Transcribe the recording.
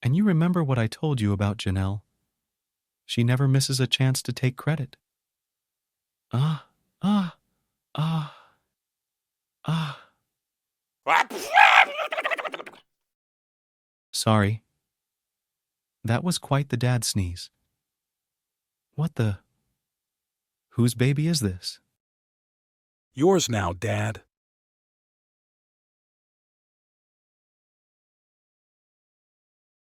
And you remember what I told you about Janelle? She never misses a chance to take credit. Ah, ah, ah, ah. Sorry. That was quite the dad sneeze. What the? Whose baby is this? Yours now, Dad.